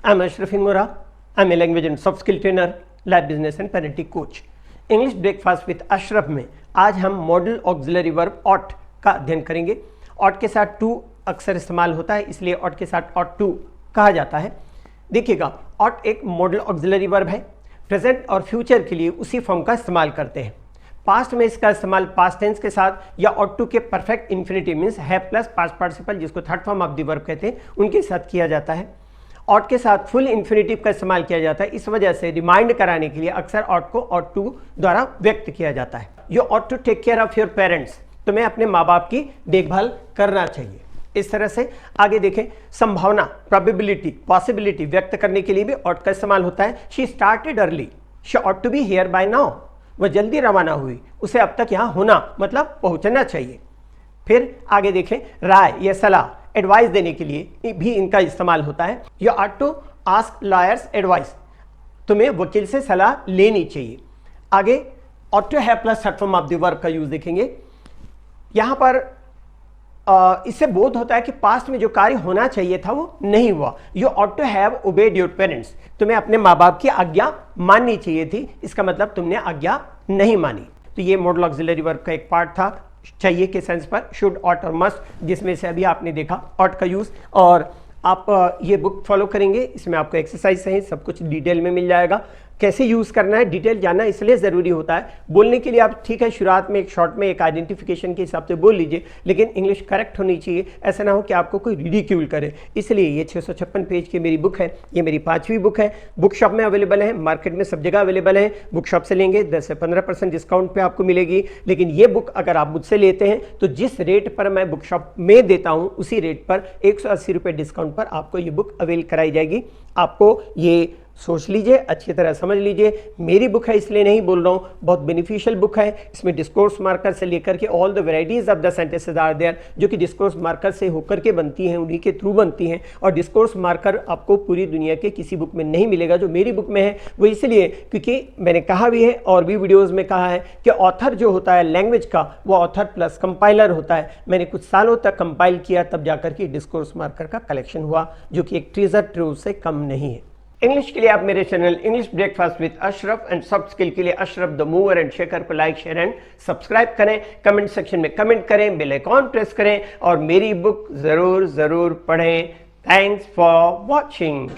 I'm Ashraf Ingora. I'm a language and soft skill trainer, life business and parenting coach. English breakfast with Ashraf में आज हम model auxiliary verb ought का अध्ययन करेंगे। Ought के साथ टू अक्सर इस्तेमाल होता है, इसलिए ऑट के साथ ऑट टू कहा जाता है। देखिएगा, ऑट एक मॉडल ऑक्सिलरी वर्ब है। प्रेजेंट और फ्यूचर के लिए उसी फॉर्म का इस्तेमाल करते हैं। पास्ट में इसका इस्तेमाल पास्ट टेंस के साथ या ऑट टू के perfect infinitive means have plus past participle, जिसको third form of the verb कहते हैं, उनके साथ किया जाता है। ऑट के साथ फुल इन्फिनिटिव का इस्तेमाल किया जाता है। इस वजह से रिमाइंड कराने के लिए अक्सर ऑट को ऑट टू द्वारा व्यक्त किया जाता है। You ought to take care of your parents, तुम्हें अपने माँ बाप की देखभाल करना चाहिए। इस तरह से आगे देखें, संभावना प्रोबेबिलिटी पॉसिबिलिटी व्यक्त करने के लिए भी ऑट का इस्तेमाल होता है। She started early, she ought to be here by now, वह जल्दी रवाना हुई, उसे अब तक यहाँ होना मतलब पहुंचना चाहिए। फिर आगे देखें, राय या सलाह एडवाइस देने के लिए भी इनका इस्तेमाल होता है। You are to ask lawyers advice, तुम्हें वकील से सलाह लेनी चाहिए। आगे ought to have plus third form of the verb का यूज देखेंगे। यहाँ पर इससे बोध होता है कि पास्ट में जो कार्य होना चाहिए था वो नहीं हुआ। You ought to have obeyed your parents, तुम्हें अपने माँ बाप की आज्ञा माननी चाहिए थी, इसका मतलब तुमने आज्ञा नहीं मानी। तो ये मॉडल ऑक्सिलरी वर्ब का एक पार्ट था चाहिए के सेंस पर, शुड, ऑट और मस्ट, जिसमें से अभी आपने देखा ऑट का यूज। और आप ये बुक फॉलो करेंगे, इसमें आपको एक्सरसाइज है, सब कुछ डिटेल में मिल जाएगा। कैसे यूज़ करना है डिटेल जानना इसलिए ज़रूरी होता है। बोलने के लिए आप ठीक है शुरुआत में एक शॉर्ट में एक आइडेंटिफिकेशन के हिसाब से बोल लीजिए, लेकिन इंग्लिश करेक्ट होनी चाहिए। ऐसा ना हो कि आपको कोई रिडिक्यूल करे। इसलिए ये 656 पेज की मेरी बुक है, ये मेरी 5वीं बुक है। बुक शॉप में अवेलेबल है, मार्केट में सब जगह अवेलेबल है। बुक शॉप से लेंगे 10 से 15% डिस्काउंट पर आपको मिलेगी, लेकिन ये बुक अगर आप मुझसे लेते हैं तो जिस रेट पर मैं बुक शॉप में देता हूँ उसी रेट पर 180 रुपये डिस्काउंट पर आपको ये बुक अवेल कराई जाएगी। आपको ये सोच लीजिए, अच्छी तरह समझ लीजिए। मेरी बुक है इसलिए नहीं बोल रहा हूँ, बहुत बेनिफिशियल बुक है। इसमें डिस्कोर्स मार्कर से लेकर के all the varieties of the sentences are there, जो कि डिस्कोर्स मार्कर से होकर के बनती हैं, उन्हीं के थ्रू बनती हैं। और डिस्कोर्स मार्कर आपको पूरी दुनिया के किसी बुक में नहीं मिलेगा। जो मेरी बुक में है वो इसलिए क्योंकि मैंने कहा भी है और भी वीडियोज़ में कहा है कि ऑथर जो होता है लैंग्वेज का, वो ऑथर प्लस कंपाइलर होता है। मैंने कुछ सालों तक कंपाइल किया, तब जाकर के डिस्कोर्स मार्कर का कलेक्शन हुआ, जो कि एक ट्रेजर ट्रूव से कम नहीं है। इंग्लिश के लिए आप मेरे channel English breakfast with Ashraf and soft skill के लिए Ashraf the mover and shaker को लाइक, शेयर एंड सब्सक्राइब करें। कमेंट सेक्शन में कमेंट करें, बेल आइकॉन प्रेस करें और मेरी बुक जरूर पढ़ें। Thanks for watching.